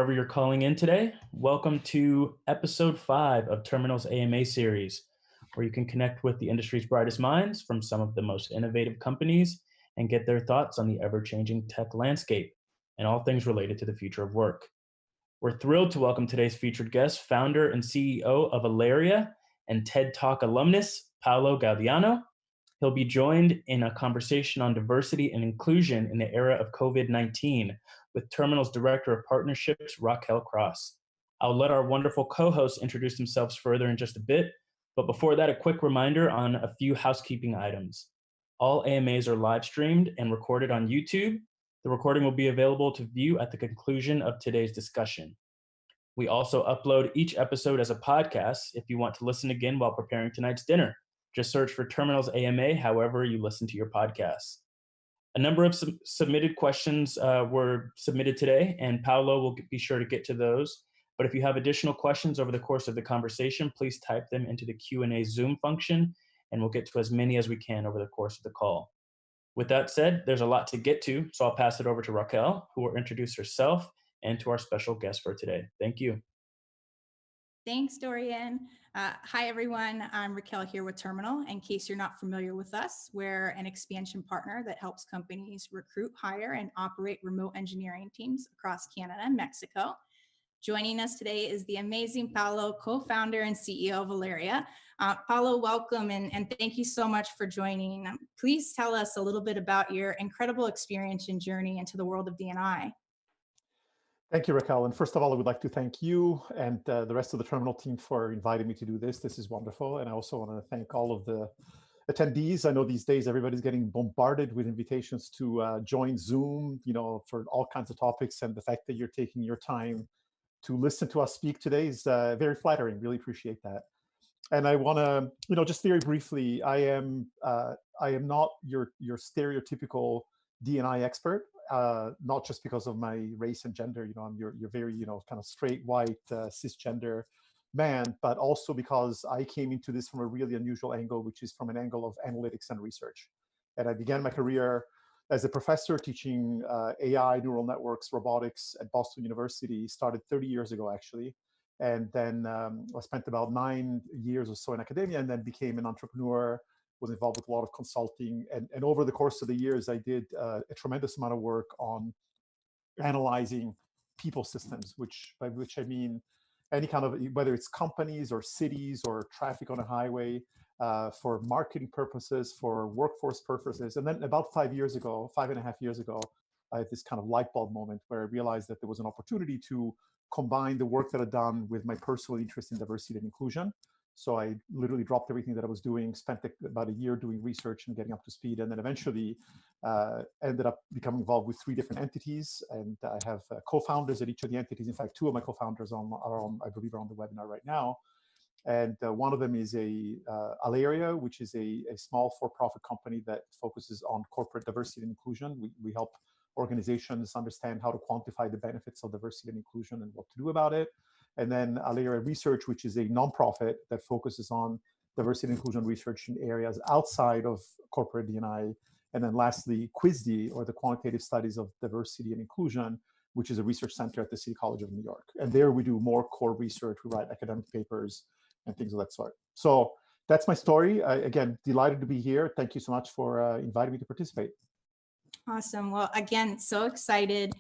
wherever you're calling in today. Welcome to episode 5 of Terminal's AMA series, where you can connect with the industry's brightest minds from some of the most innovative companies and get their thoughts on the ever-changing tech landscape and all things related to the future of work. We're thrilled to welcome today's featured guest, founder and CEO of Aleria and TED Talk alumnus, Paolo Gaudiano. He'll be joined in a conversation on diversity and inclusion in the era of COVID-19 with Terminal's Director of Partnerships, Racquel Cross. I'll let our wonderful co-hosts introduce themselves further in just a bit, but before that, a quick reminder on a few housekeeping items. All AMAs are live streamed and recorded on YouTube. The recording will be available to view at the conclusion of today's discussion. We also upload each episode as a podcast if you want to listen again while preparing tonight's dinner. Just search for Terminal's AMA however you listen to your podcasts. A number of submitted questions were submitted today, and Paolo will be sure to get to those. But if you have additional questions over the course of the conversation, please type them into the Q&A Zoom function, and we'll get to as many as we can over the course of the call. With that said, there's a lot to get to, so I'll pass it over to Racquel, who will introduce herself and to our special guest for today. Thank you. Thanks, Dorian. Hi, everyone. I'm Racquel here with Terminal. In case you're not familiar with us, we're an expansion partner that helps companies recruit, hire, and operate remote engineering teams across Canada and Mexico. Joining us today is the amazing Paolo, co-founder and CEO of Aleria. Paolo, welcome, and thank you so much for joining. Please tell us a little bit about your incredible experience and journey into the world of D&I. Thank you, Racquel. And first of all, I would like to thank you and the rest of the Terminal team for inviting me to do this. This is wonderful. And I also want to thank all of the attendees. I know these days everybody's getting bombarded with invitations to join Zoom, for all kinds of topics. And the fact that you're taking your time to listen to us speak today is very flattering. Really appreciate that. And I want to, just very briefly, I am not your stereotypical D&I expert. Not just because of my race and gender, I'm you're very, kind of straight, white, cisgender man, but also because I came into this from a really unusual angle, which is from an angle of analytics and research. And I began my career as a professor teaching AI, neural networks, robotics at Boston University, started 30 years ago, actually. And then I spent about 9 years or so in academia and then became an entrepreneur, was involved with a lot of consulting. And over the course of the years, I did a tremendous amount of work on analyzing people systems, by which I mean any kind of, whether it's companies or cities or traffic on a highway, for marketing purposes, for workforce purposes. And then about 5.5 years ago, I had this kind of light bulb moment where I realized that there was an opportunity to combine the work that I'd done with my personal interest in diversity and inclusion. So I literally dropped everything that I was doing, spent about a year doing research and getting up to speed, and then eventually ended up becoming involved with 3 different entities. And I have co-founders at each of the entities. In fact, 2 of my co-founders I believe, are on the webinar right now. And one of them is Aleria, which is a small for-profit company that focuses on corporate diversity and inclusion. We help organizations understand how to quantify the benefits of diversity and inclusion and what to do about it. And then Aleria Research, which is a nonprofit that focuses on diversity and inclusion research in areas outside of corporate D&I. And then lastly, QUISD, or the Quantitative Studies of Diversity and Inclusion, which is a research center at the City College of New York. And there we do more core research, we write academic papers and things of that sort. So that's my story. Again, delighted to be here. Thank you so much for inviting me to participate. Awesome. Well, again, so excited.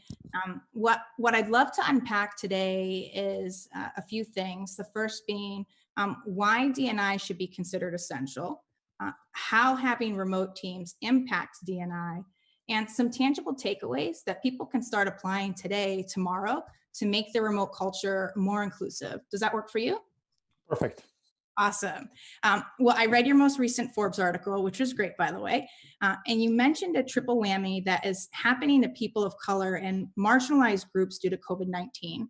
What I'd love to unpack today is a few things. The first being why D&I should be considered essential, how having remote teams impacts D&I, and some tangible takeaways that people can start applying today, tomorrow, to make the remote culture more inclusive. Does that work for you? Perfect. Awesome. Well, I read your most recent Forbes article, which was great, by the way. And you mentioned a triple whammy that is happening to people of color and marginalized groups due to COVID-19.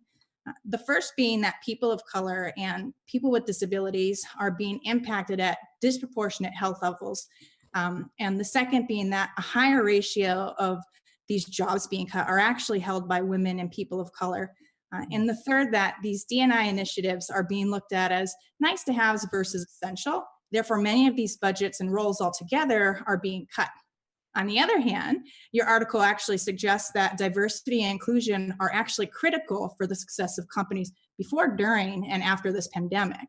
The first being that people of color and people with disabilities are being impacted at disproportionate health levels. And the second being that a higher ratio of these jobs being cut are actually held by women and people of color. And the third, that these D&I initiatives are being looked at as nice to haves versus essential. Therefore, many of these budgets and roles altogether are being cut. On the other hand, your article actually suggests that diversity and inclusion are actually critical for the success of companies before, during, and after this pandemic.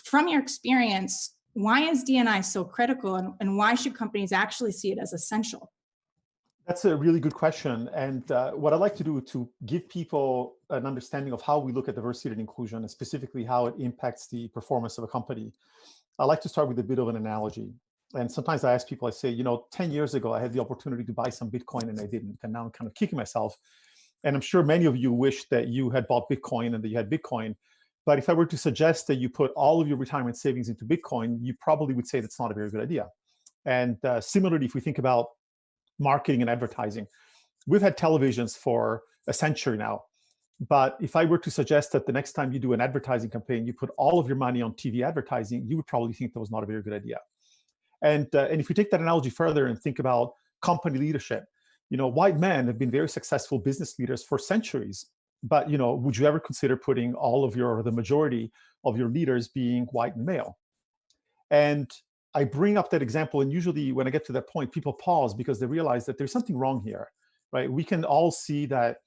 From your experience, why is D&I so critical, and why should companies actually see it as essential? That's a really good question. And what I'd like to do to give people an understanding of how we look at diversity and inclusion, and specifically how it impacts the performance of a company, I like to start with a bit of an analogy. And sometimes I ask people, I say, 10 years ago, I had the opportunity to buy some Bitcoin and I didn't. And now I'm kind of kicking myself. And I'm sure many of you wish that you had bought Bitcoin and that you had Bitcoin. But if I were to suggest that you put all of your retirement savings into Bitcoin, you probably would say that's not a very good idea. And similarly, if we think about marketing and advertising, we've had televisions for a century now. But if I were to suggest that the next time you do an advertising campaign, you put all of your money on TV advertising, you would probably think that was not a very good idea. And if you take that analogy further and think about company leadership, white men have been very successful business leaders for centuries. But would you ever consider putting all of the majority of your leaders being white and male? And I bring up that example, and usually when I get to that point, people pause because they realize that there's something wrong here, right? We can all see that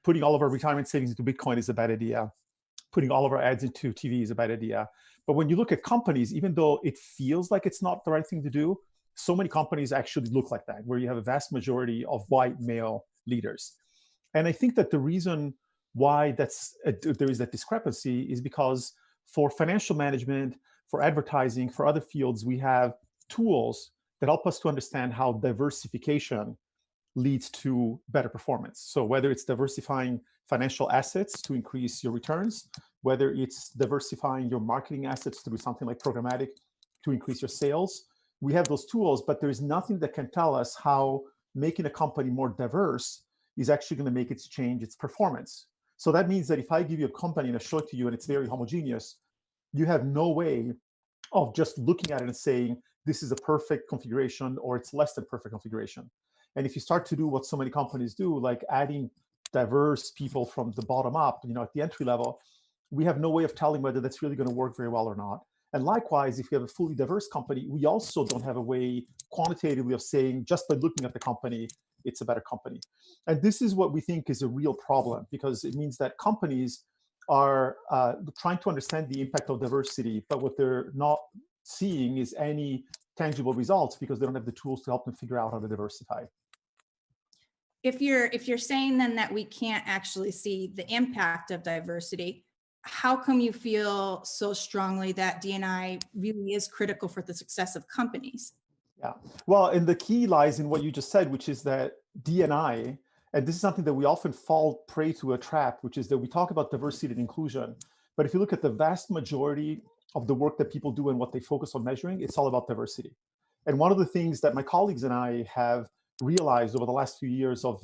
putting all of our retirement savings into Bitcoin is a bad idea. Putting all of our ads into TV is a bad idea. But when you look at companies, even though it feels like it's not the right thing to do, so many companies actually look like that, where you have a vast majority of white male leaders. And I think that the reason why there is that discrepancy is because for financial management, for advertising, for other fields, we have tools that help us to understand how diversification leads to better performance. So whether it's diversifying financial assets to increase your returns, whether it's diversifying your marketing assets through something like programmatic to increase your sales, we have those tools, but there's nothing that can tell us how making a company more diverse is actually going to make it change its performance. So that means that if I give you a company and I show it to you and it's very homogeneous, you have no way of just looking at it and saying, this is a perfect configuration or it's less than perfect configuration. And if you start to do what so many companies do, like adding diverse people from the bottom up, at the entry level, we have no way of telling whether that's really going to work very well or not. And likewise, if you have a fully diverse company, we also don't have a way quantitatively of saying, just by looking at the company, it's a better company. And this is what we think is a real problem, because it means that companies are trying to understand the impact of diversity, but what they're not seeing is any tangible results because they don't have the tools to help them figure out how to diversify. If you're saying then that we can't actually see the impact of diversity, how come you feel so strongly that D&I really is critical for the success of companies? Yeah, well, and the key lies in what you just said, which is that D&I, and this is something that we often fall prey to a trap, which is that we talk about diversity and inclusion, but if you look at the vast majority of the work that people do and what they focus on measuring, it's all about diversity. And one of the things that my colleagues and I have realized over the last few years of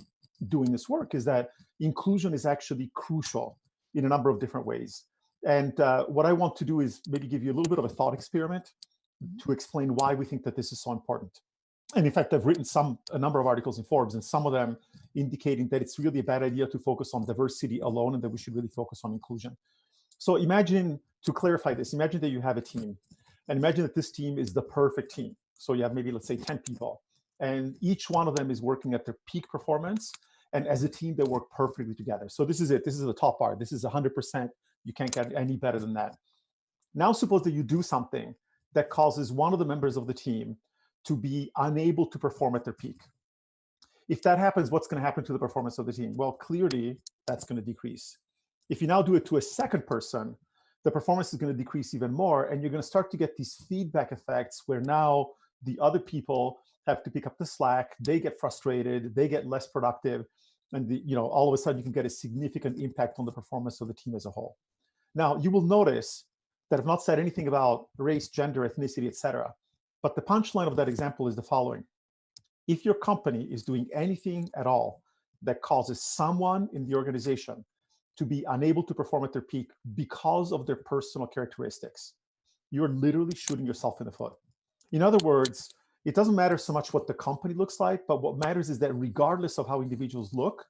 doing this work is that inclusion is actually crucial in a number of different ways. And what I want to do is maybe give you a little bit of a thought experiment to explain why we think that this is so important. And in fact, I've written a number of articles in Forbes, and some of them indicating that it's really a bad idea to focus on diversity alone and that we should really focus on inclusion. So imagine, to clarify this, imagine that you have a team, and imagine that this team is the perfect team. So you have maybe, let's say, 10 people, and each one of them is working at their peak performance, and as a team, they work perfectly together. So this is it. This is the top bar. This is 100%. You can't get any better than that. Now, suppose that you do something that causes one of the members of the team to be unable to perform at their peak. If that happens, what's going to happen to the performance of the team? Well, clearly, that's going to decrease. If you now do it to a second person, the performance is going to decrease even more, and you're going to start to get these feedback effects where now the other people have to pick up the slack, they get frustrated, they get less productive, and all of a sudden you can get a significant impact on the performance of the team as a whole. Now, you will notice that I've not said anything about race, gender, ethnicity, etc. But the punchline of that example is the following. If your company is doing anything at all that causes someone in the organization to be unable to perform at their peak because of their personal characteristics, you're literally shooting yourself in the foot. In other words, it doesn't matter so much what the company looks like, but what matters is that regardless of how individuals look,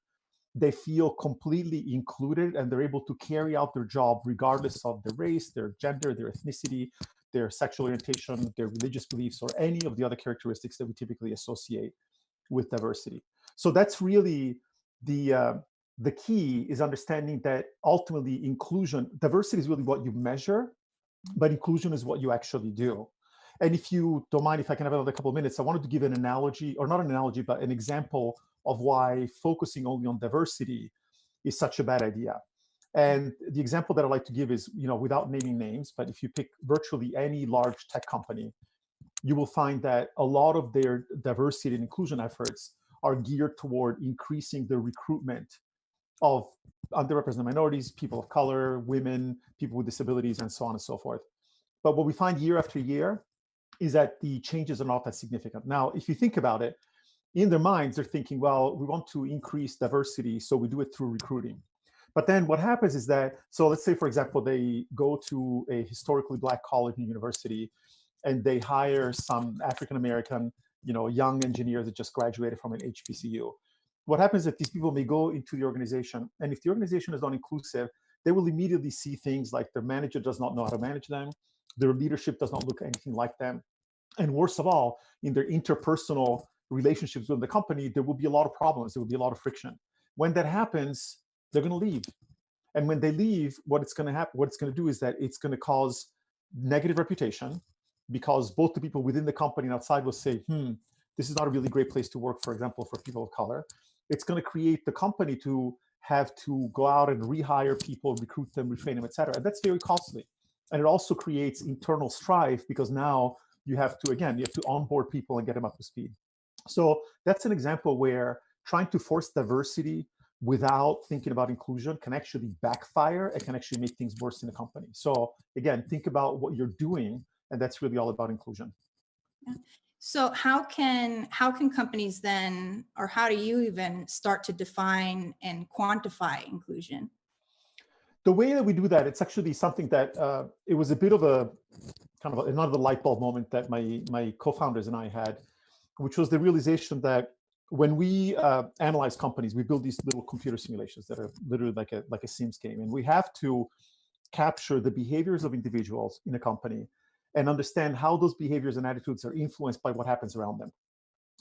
they feel completely included and they're able to carry out their job regardless of their race, their gender, their ethnicity, their sexual orientation, their religious beliefs, or any of the other characteristics that we typically associate with diversity. So that's really the key, is understanding that ultimately diversity is really what you measure, but inclusion is what you actually do. And if you don't mind, if I can have another couple of minutes, I wanted to give an analogy, or not an analogy, but an example of why focusing only on diversity is such a bad idea. And the example that I like to give is, without naming names, but if you pick virtually any large tech company, you will find that a lot of their diversity and inclusion efforts are geared toward increasing the recruitment of underrepresented minorities, people of color, women, people with disabilities, and so on and so forth. But what we find year after year is that the changes are not that significant. Now, if you think about it, in their minds, they're thinking, well, we want to increase diversity, so we do it through recruiting. But then what happens is that, so let's say, for example, they go to a historically Black college and university, and they hire some African-American, young engineers that just graduated from an HBCU. What happens is that these people may go into the organization, and if the organization is not inclusive, they will immediately see things like their manager does not know how to manage them, their leadership does not look anything like them, and worst of all, in their interpersonal relationships with the company, there will be a lot of problems, there will be a lot of friction. When that happens, they're going to leave. And when they leave, what it's going to do is that it's going to cause negative reputation, because both the people within the company and outside will say, this is not a really great place to work, for example, for people of color. It's going to create the company to have to go out and rehire people, recruit them, retrain them, et cetera. And that's very costly. And it also creates internal strife, because now you have to onboard people and get them up to speed. So that's an example where trying to force diversity without thinking about inclusion can actually backfire and can actually make things worse in the company. So again, think about what you're doing, and that's really all about inclusion. Yeah. So how can companies then, or how do you even start to define and quantify inclusion? The way that we do that, it's actually something that it was a bit of a kind of another light bulb moment that my co-founders and I had, which was the realization that when we analyze companies, we build these little computer simulations that are literally like a Sims game, and we have to capture the behaviors of individuals in a company and understand how those behaviors and attitudes are influenced by what happens around them.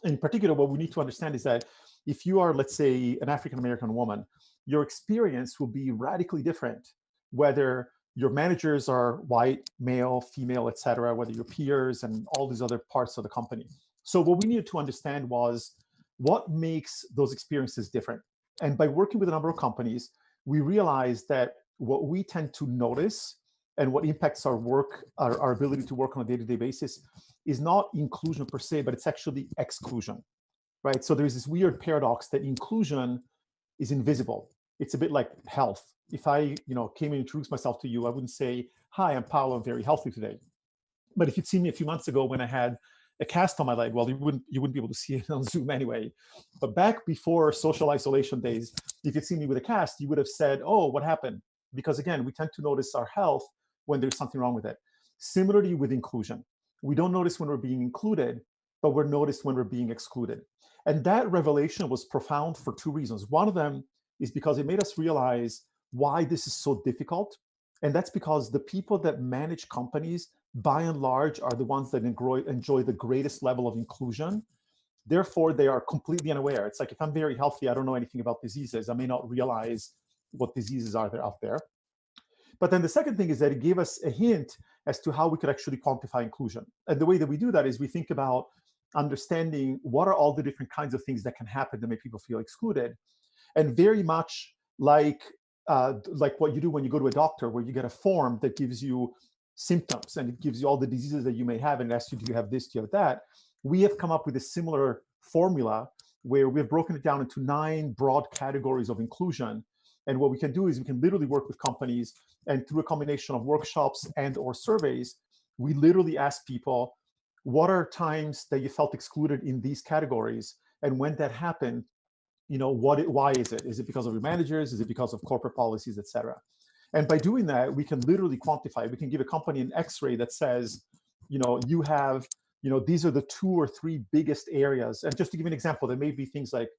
In particular, what we need to understand is that if you are, let's say, an African-American woman, your experience will be radically different, whether your managers are white, male, female, et cetera, whether your peers and all these other parts of the company. So what we needed to understand was what makes those experiences different. And by working with a number of companies, we realized that what we tend to notice and what impacts our work, our ability to work on a day-to-day basis, is not inclusion per se, but it's actually exclusion, right? So there's this weird paradox that inclusion is invisible. It's a bit like health. If I, came and introduced myself to you, I wouldn't say, "Hi, I'm Paolo, I'm very healthy today." But if you'd seen me a few months ago when I had a cast on my leg, well, you wouldn't be able to see it on Zoom anyway. But back before social isolation days, if you'd seen me with a cast, you would have said, "Oh, what happened?" Because again, we tend to notice our health when there's something wrong with it. Similarly with inclusion, we don't notice when we're being included, but we're noticed when we're being excluded. And that revelation was profound for two reasons. One of them is because it made us realize why this is so difficult. And that's because the people that manage companies, by and large, are the ones that enjoy the greatest level of inclusion. Therefore, they are completely unaware. It's like, if I'm very healthy, I don't know anything about diseases. I may not realize what diseases are there out there. But then the second thing is that it gave us a hint as to how we could actually quantify inclusion. And the way that we do that is we think about understanding what are all the different kinds of things that can happen to make people feel excluded. And very much like what you do when you go to a doctor, where you get a form that gives you symptoms and it gives you all the diseases that you may have and asks you, do you have this, do you have that? We have come up with a similar formula where we've broken it down into 9 broad categories of inclusion. And what we can do is we can literally work with companies, and through a combination of workshops and or surveys, we literally ask people, what are times that you felt excluded in these categories? And when that happened, why is it? Is it because of your managers? Is it because of corporate policies, et cetera? And by doing that, we can literally quantify. We can give a company an X-ray that says, you have, these are the 2 or 3 biggest areas. And just to give you an example, there may be things like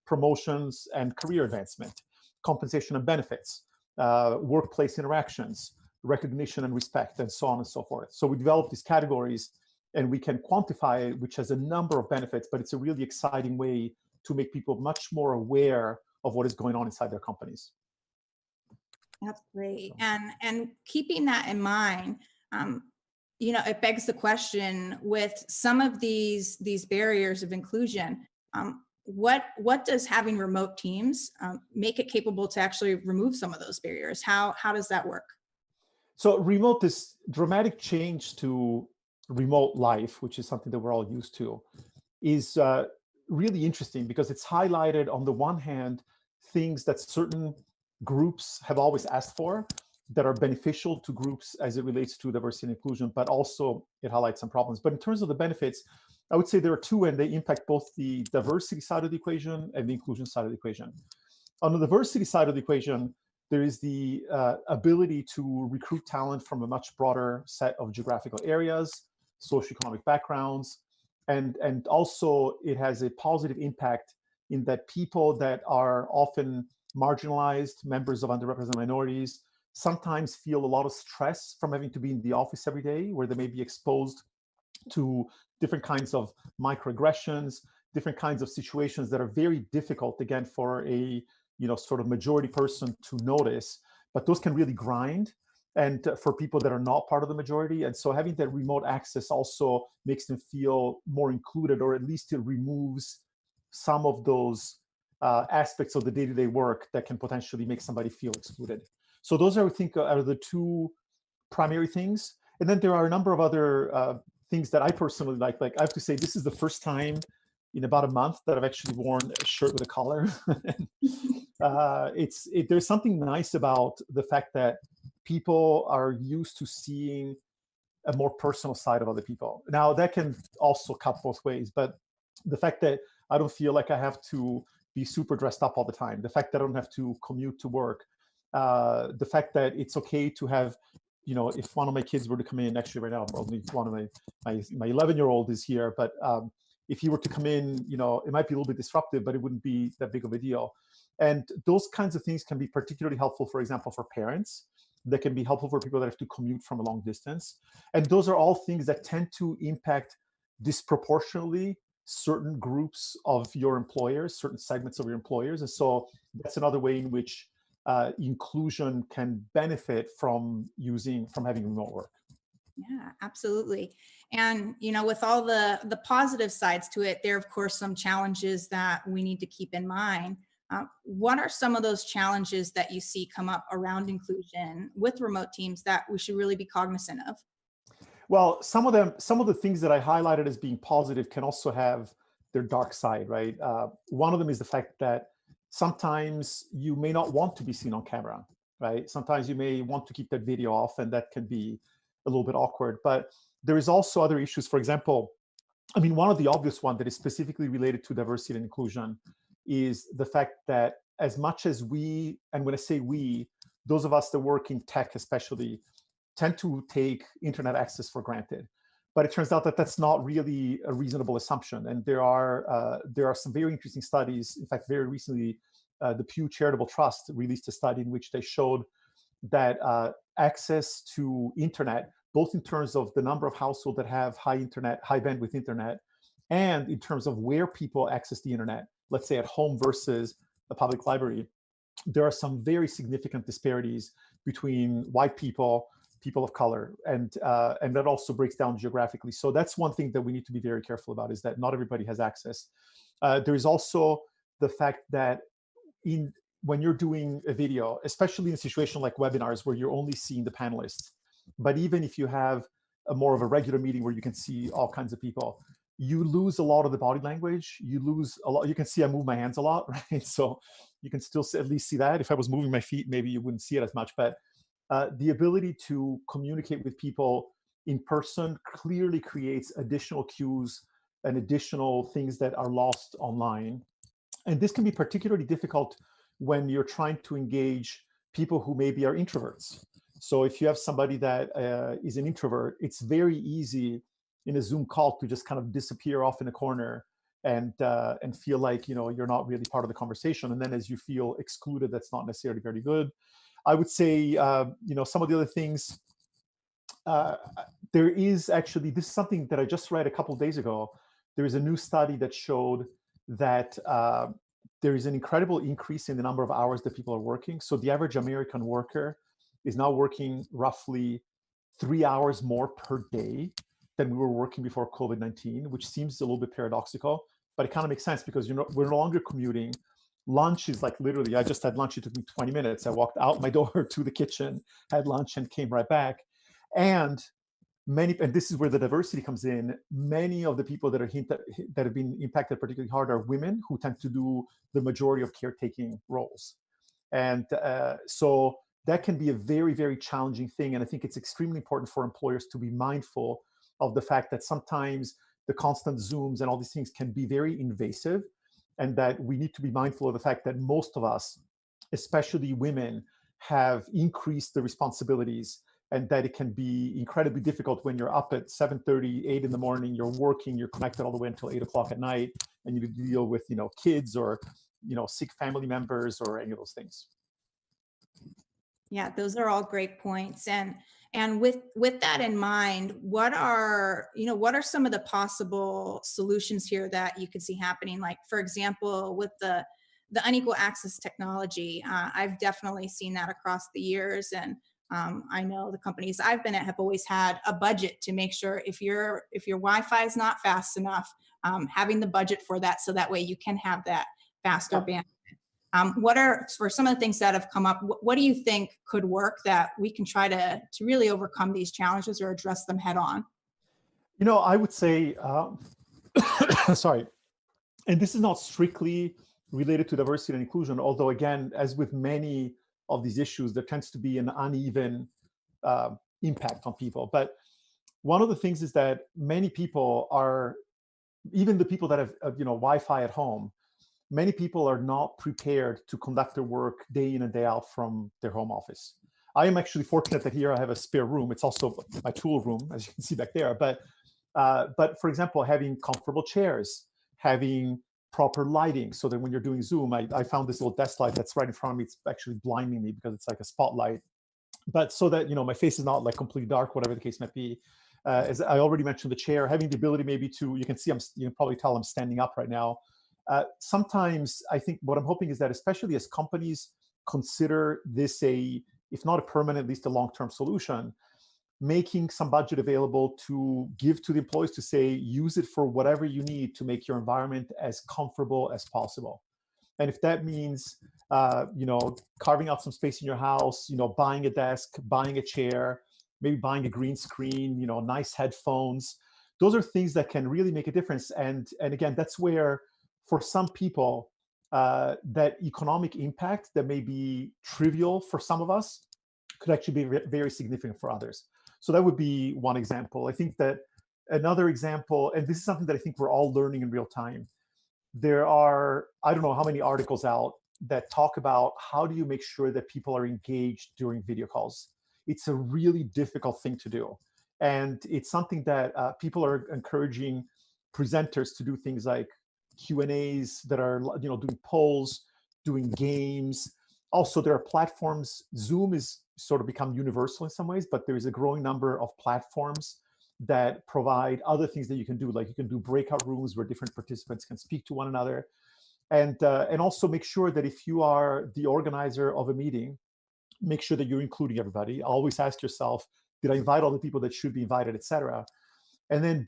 promotions and career advancement, compensation and benefits, workplace interactions, recognition and respect, and so on and so forth. So we developed these categories and we can quantify it, which has a number of benefits, but it's a really exciting way to make people much more aware of what is going on inside their companies. That's great. And keeping that in mind, it begs the question with some of these barriers of inclusion, what does having remote teams make it capable to actually remove some of those barriers? How does that work? So remote, this dramatic change to remote life, which is something that we're all used to, is really interesting because it's highlighted on the one hand things that certain groups have always asked for that are beneficial to groups as it relates to diversity and inclusion, but also it highlights some problems. But in terms of the benefits, I would say there are two, and they impact both the diversity side of the equation and the inclusion side of the equation. On the diversity side of the equation, there is the ability to recruit talent from a much broader set of geographical areas, socioeconomic backgrounds, and also it has a positive impact in that people that are often marginalized, members of underrepresented minorities, sometimes feel a lot of stress from having to be in the office every day, where they may be exposed to different kinds of microaggressions, different kinds of situations that are very difficult, again, for a sort of majority person to notice, but those can really grind, and for people that are not part of the majority. And so having that remote access also makes them feel more included, or at least it removes some of those aspects of the day-to-day work that can potentially make somebody feel excluded. So those are, I think, are the two primary things. And then there are a number of other things that I personally like. Like, I have to say, this is the first time in about a month that I've actually worn a shirt with a collar. There's something nice about the fact that people are used to seeing a more personal side of other people. Now, that can also cut both ways, but the fact that I don't feel like I have to be super dressed up all the time, the fact that I don't have to commute to work, the fact that it's okay to have, if one of my kids were to come in, actually right now, only one of my 11-year-old is here, but if he were to come in, it might be a little bit disruptive, but it wouldn't be that big of a deal. And those kinds of things can be particularly helpful, for example, for parents. That can be helpful for people that have to commute from a long distance. And those are all things that tend to impact disproportionately certain groups of your employers, certain segments of your employers. And so that's another way in which inclusion can benefit from having remote work. Yeah, absolutely. And, with all the positive sides to it, there are, of course, some challenges that we need to keep in mind. What are some of those challenges that you see come up around inclusion with remote teams that we should really be cognizant of? Well, some of the things that I highlighted as being positive can also have their dark side, right? One of them is the fact that sometimes you may not want to be seen on camera, right? Sometimes you may want to keep that video off, and that can be a little bit awkward. But there is also other issues. For example, one of the obvious one that is specifically related to diversity and inclusion is the fact that as much as we, and when I say we, those of us that work in tech especially, tend to take internet access for granted. But it turns out that that's not really a reasonable assumption. And there are some very interesting studies. In fact, very recently, the Pew Charitable Trust released a study in which they showed that access to internet, both in terms of the number of households that have high bandwidth internet, and in terms of where people access the internet, let's say at home versus a public library, there are some very significant disparities between white people of color, and that also breaks down geographically. So that's one thing that we need to be very careful about, is that not everybody has access. There is also the fact that when you're doing a video, especially in a situation like webinars where you're only seeing the panelists, but even if you have more of a regular meeting where you can see all kinds of people, you lose a lot of the body language. You lose a lot. You can see I move my hands a lot, right? So you can still at least see that. If I was moving my feet, maybe you wouldn't see it as much. But the ability to communicate with people in person clearly creates additional cues and additional things that are lost online. And this can be particularly difficult when you're trying to engage people who maybe are introverts. So if you have somebody that is an introvert, it's very easy in a Zoom call to just kind of disappear off in a corner and feel like you're not really part of the conversation. And then as you feel excluded, that's not necessarily very good. I would say some of the other things uh, there is actually, this is something that I just read a couple of days ago. There is a new study that showed that there is an incredible increase in the number of hours that people are working. So the average American worker is now working roughly 3 hours more per day than we were working before COVID-19, which seems a little bit paradoxical, but it kind of makes sense because we're no longer commuting. Lunch is like literally, I just had lunch, it took me 20 minutes. I walked out my door to the kitchen, had lunch, and came right back. And this is where the diversity comes in. Many of the people that have been impacted particularly hard are women who tend to do the majority of caretaking roles. And so that can be a very, very challenging thing. And I think it's extremely important for employers to be mindful of the fact that sometimes the constant Zooms and all these things can be very invasive, and that we need to be mindful of the fact that most of us, especially women, have increased the responsibilities, and that it can be incredibly difficult when you're up at 7:30, 8 in the morning, you're working, you're connected all the way until 8 o'clock at night, and you deal with, kids or, sick family members or any of those things. Yeah, those are all great points. And with that in mind, what are some of the possible solutions here that you could see happening? Like, for example, with the unequal access technology, I've definitely seen that across the years. And I know the companies I've been at have always had a budget to make sure if your Wi-Fi is not fast enough, having the budget for that, so that way you can have that faster bandwidth. What are, for some of the things that have come up, what do you think could work that we can try to really overcome these challenges or address them head on? I would say, sorry, and this is not strictly related to diversity and inclusion, although again, as with many of these issues, there tends to be an uneven impact on people. But one of the things is that many people are, even the people that have Wi-Fi at home, many people are not prepared to conduct their work day in and day out from their home office. I am actually fortunate that here I have a spare room. It's also my tool room, as you can see back there. But for example, having comfortable chairs, having proper lighting, so that when you're doing Zoom, I found this little desk light that's right in front of me. It's actually blinding me because it's like a spotlight. But so that my face is not like completely dark, whatever the case might be. As I already mentioned, the chair, having the ability maybe to, you can see, you can probably tell I'm standing up right now. Sometimes I think what I'm hoping is that, especially as companies consider this if not a permanent, at least a long-term solution, making some budget available to give to the employees to say, use it for whatever you need to make your environment as comfortable as possible. And if that means, carving out some space in your house, buying a desk, buying a chair, maybe buying a green screen, nice headphones, those are things that can really make a difference. And again, that's where, for some people, that economic impact that may be trivial for some of us could actually be very significant for others. So that would be one example. I think that another example, and this is something that I think we're all learning in real time, there are, I don't know how many articles out that talk about how do you make sure that people are engaged during video calls. It's a really difficult thing to do. And it's something that people are encouraging presenters to do things like Q&As that are, doing polls, doing games. Also, there are platforms. Zoom is sort of become universal in some ways, but there is a growing number of platforms that provide other things that you can do. Like you can do breakout rooms where different participants can speak to one another. And also make sure that if you are the organizer of a meeting, make sure that you're including everybody. Always ask yourself, did I invite all the people that should be invited, etc. And then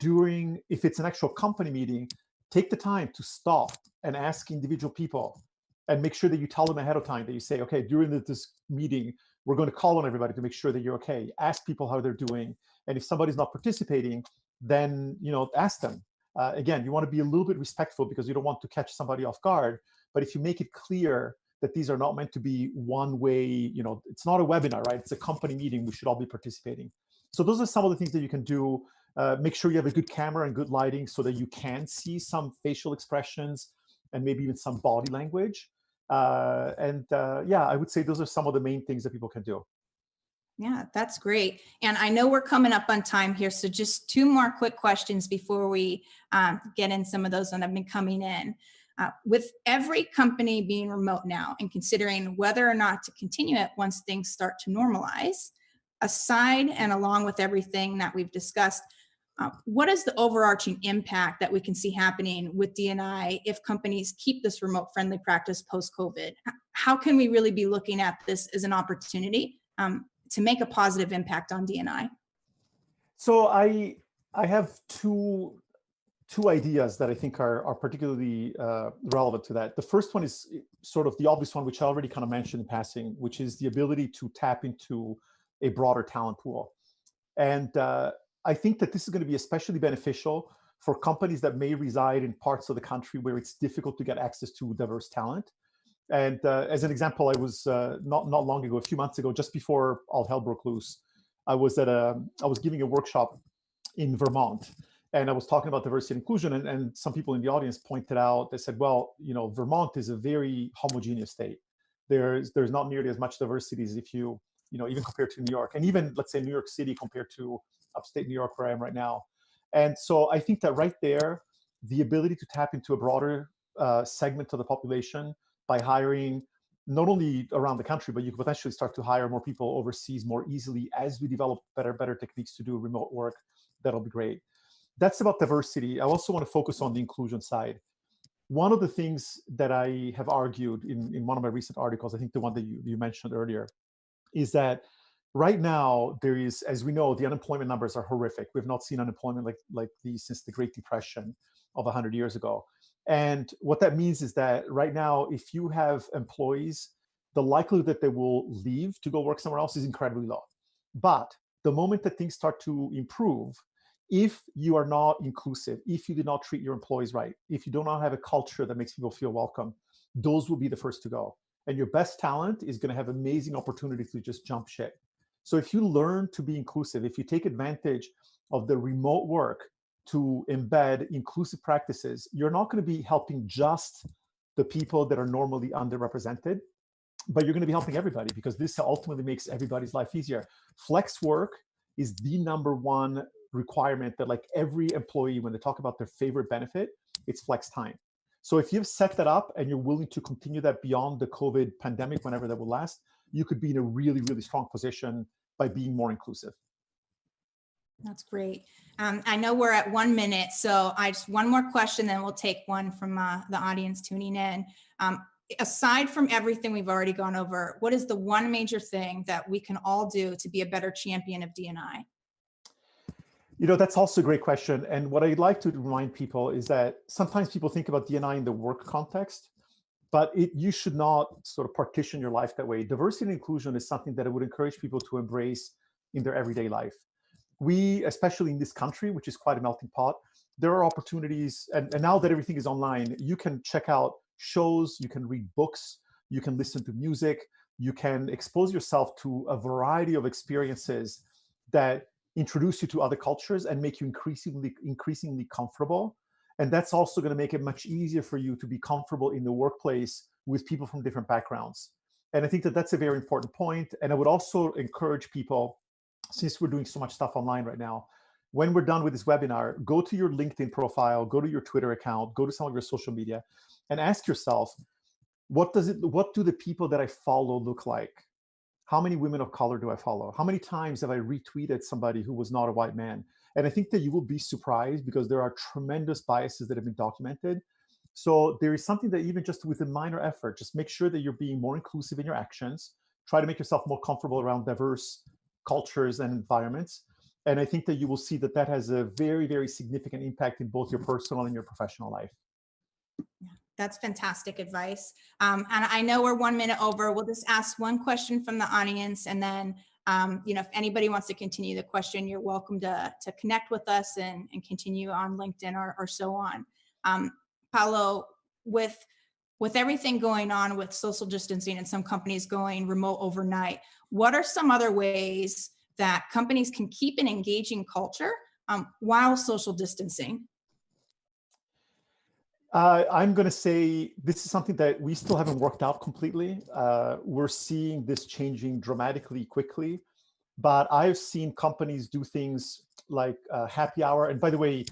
if it's an actual company meeting, take the time to stop and ask individual people, and make sure that you tell them ahead of time, that you say, okay, during this meeting, we're going to call on everybody to make sure that you're okay. Ask people how they're doing. And if somebody's not participating, then, ask them. Again, you want to be a little bit respectful because you don't want to catch somebody off guard. But if you make it clear that these are not meant to be one way, it's not a webinar, right? It's a company meeting. We should all be participating. So those are some of the things that you can do. Make sure you have a good camera and good lighting so that you can see some facial expressions and maybe even some body language. I would say those are some of the main things that people can do. Yeah, that's great. And I know we're coming up on time here, so just two more quick questions before we get in some of those that have been coming in. With every company being remote now and considering whether or not to continue it once things start to normalize, aside and along with everything that we've discussed, what is the overarching impact that we can see happening with D&I if companies keep this remote friendly practice post-COVID? How can we really be looking at this as an opportunity to make a positive impact on D&I? So I have two ideas that I think are particularly relevant to that. The first one is sort of the obvious one, which I already kind of mentioned in passing, which is the ability to tap into a broader talent pool. And I think that this is going to be especially beneficial for companies that may reside in parts of the country where it's difficult to get access to diverse talent. And as an example, I was not long ago, a few months ago, just before all hell broke loose, I was giving a workshop in Vermont, and I was talking about diversity and inclusion, and some people in the audience pointed out, they said, well, Vermont is a very homogeneous state. There's not nearly as much diversity as if you even compared to New York, and even let's say New York City compared to upstate New York where I am right now. And so I think that right there, the ability to tap into a broader segment of the population by hiring not only around the country, but you can potentially start to hire more people overseas more easily as we develop better techniques to do remote work. That'll be great. That's about diversity. I also want to focus on the inclusion side. One of the things that I have argued in one of my recent articles, I think the one that you mentioned earlier, is that right now there is, as we know, the unemployment numbers are horrific. We've not seen unemployment like these since the Great Depression of 100 years ago. And what that means is that right now, if you have employees, the likelihood that they will leave to go work somewhere else is incredibly low. But the moment that things start to improve, if you are not inclusive, if you do not treat your employees right, if you do not have a culture that makes people feel welcome, those will be the first to go. And your best talent is going to have amazing opportunities to just jump ship. So if you learn to be inclusive, if you take advantage of the remote work to embed inclusive practices, you're not going to be helping just the people that are normally underrepresented, but you're going to be helping everybody, because this ultimately makes everybody's life easier. Flex work is the number one requirement that, like, every employee, when they talk about their favorite benefit, it's flex time. So if you've set that up and you're willing to continue that beyond the COVID pandemic, whenever that will last, you could be in a really, really strong position by being more inclusive. That's great. I know we're at 1 minute, so I just one more question, then we'll take one from the audience tuning in. Aside from everything we've already gone over, what is the one major thing that we can all do to be a better champion of D&I? That's also a great question. And what I'd like to remind people is that sometimes people think about D&I in the work context, but you should not sort of partition your life that way. Diversity and inclusion is something that I would encourage people to embrace in their everyday life. We, especially in this country, which is quite a melting pot, there are opportunities, and now that everything is online, you can check out shows, you can read books, you can listen to music, you can expose yourself to a variety of experiences that introduce you to other cultures and make you increasingly comfortable. And that's also going to make it much easier for you to be comfortable in the workplace with people from different backgrounds. And I think that that's a very important point. And I would also encourage people, since we're doing so much stuff online right now, when we're done with this webinar, go to your LinkedIn profile, go to your Twitter account, go to some of your social media, and ask yourself, what do the people that I follow look like? How many women of color do I follow? How many times have I retweeted somebody who was not a white man? And I think that you will be surprised, because there are tremendous biases that have been documented. So there is something that, even just with a minor effort, just make sure that you're being more inclusive in your actions. Try to make yourself more comfortable around diverse cultures and environments. And I think that you will see that that has a very, very significant impact in both your personal and your professional life. That's fantastic advice. And I know we're 1 minute over. We'll just ask one question from the audience, and then if anybody wants to continue the question, you're welcome to connect with us and continue on LinkedIn or so on. Paolo, with everything going on with social distancing and some companies going remote overnight, what are some other ways that companies can keep an engaging culture while social distancing? I'm going to say this is something that we still haven't worked out completely. We're seeing this changing dramatically quickly, but I've seen companies do things like happy hour. And by the way,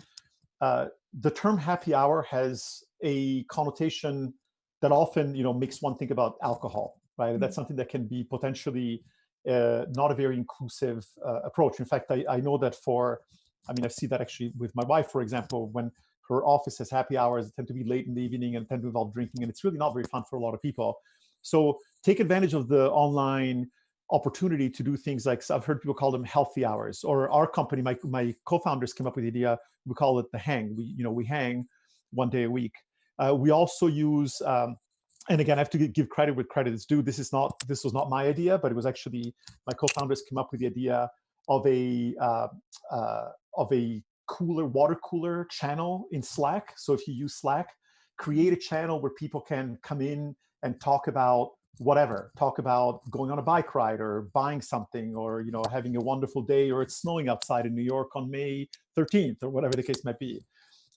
the term happy hour has a connotation that often, makes one think about alcohol, right? Mm-hmm. That's something that can be potentially not a very inclusive approach. In fact, I know that I see that actually with my wife, for example, when her office has happy hours, tend to be late in the evening and tend to involve drinking, and it's really not very fun for a lot of people. So take advantage of the online opportunity to do things like, I've heard people call them healthy hours, or our company, my co-founders came up with the idea, we call it the hang. We hang one day a week. We also use, and again, I have to give credit where credit is due. This was not my idea, but it was actually my co-founders came up with the idea of a water cooler channel in Slack. So if you use Slack, create a channel where people can come in and talk about whatever, talk about going on a bike ride or buying something, or having a wonderful day, or it's snowing outside in New York on May 13th, or whatever the case might be.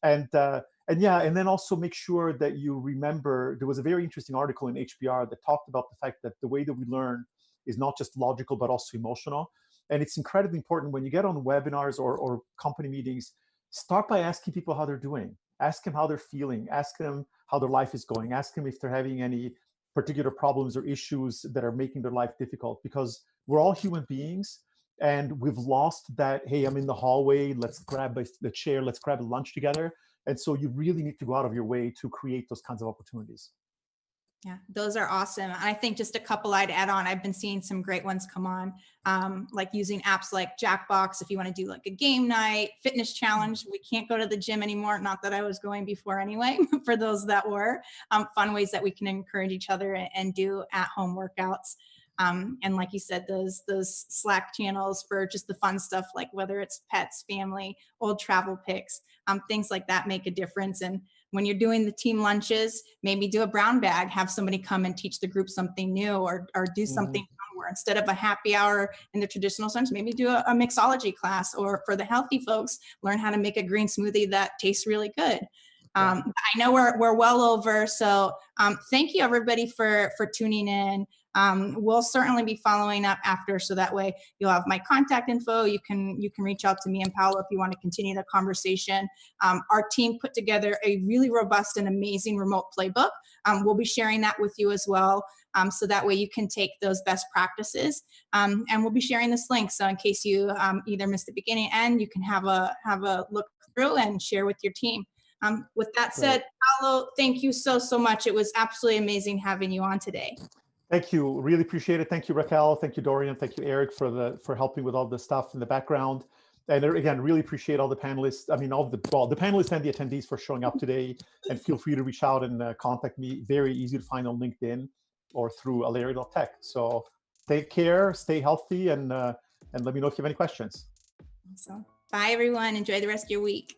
And then also make sure that you remember, there was a very interesting article in HBR that talked about the fact that the way that we learn is not just logical, but also emotional. And it's incredibly important when you get on webinars or company meetings, start by asking people how they're doing. Ask them how they're feeling. Ask them how their life is going. Ask them if they're having any particular problems or issues that are making their life difficult, because we're all human beings. And we've lost that, hey, I'm in the hallway, let's grab the chair, let's grab a lunch together. And so you really need to go out of your way to create those kinds of opportunities. Yeah, those are awesome. I think just a couple I'd add on. I've been seeing some great ones come on, like using apps like Jackbox if you want to do like a game night, fitness challenge. We can't go to the gym anymore. Not that I was going before anyway, for those that were. Fun ways that we can encourage each other and do at-home workouts. And like you said, those Slack channels for just the fun stuff, like whether it's pets, family, old travel pics, things like that make a difference. And when you're doing the team lunches, maybe do a brown bag, have somebody come and teach the group something new, or do something fun, where instead of a happy hour in the traditional sense, maybe do a mixology class, or for the healthy folks, learn how to make a green smoothie that tastes really good. I know we're well over, so thank you everybody for tuning in. We'll certainly be following up after, so that way you'll have my contact info. You can reach out to me and Paolo if you want to continue the conversation. Our team put together a really robust and amazing remote playbook. We'll be sharing that with you as well, so that way you can take those best practices. And we'll be sharing this link, so in case you either missed the beginning and you can have a look through and share with your team. With that said, Paolo, thank you so much. It was absolutely amazing having you on today. Thank you. Really appreciate it. Thank you, Racquel. Thank you, Dorian. Thank you, Eric, for helping with all the stuff in the background. And again, really appreciate all the panelists. I mean, the panelists and the attendees for showing up today. And feel free to reach out and contact me. Very easy to find on LinkedIn or through aleria.tech. So take care, stay healthy, and let me know if you have any questions. Awesome. Bye, everyone. Enjoy the rest of your week.